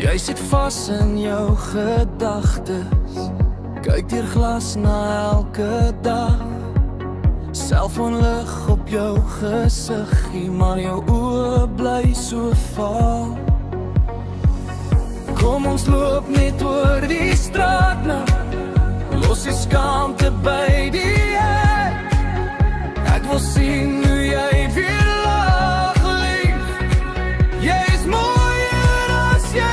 Jy sit vas in jou gedagtes, kyk deur glas na elke dag. Selfoonlig op jou gesiggie, maar jou oë bly so vaal. Kom ons loop net oor die straat nou, los die skaamte by die hek. Ek wil sien hoe jy weer lag, lief. Jy is mooier as jy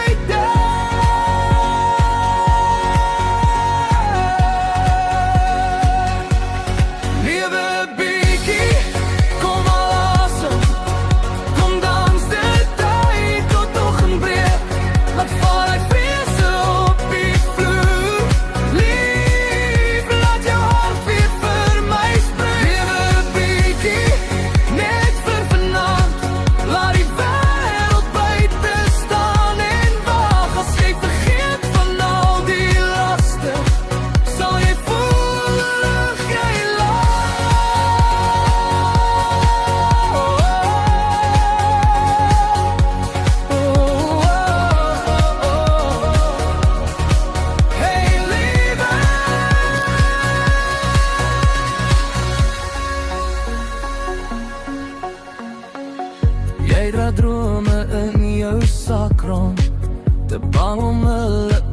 Jy dra drome in jou sak rond, te bang om hulle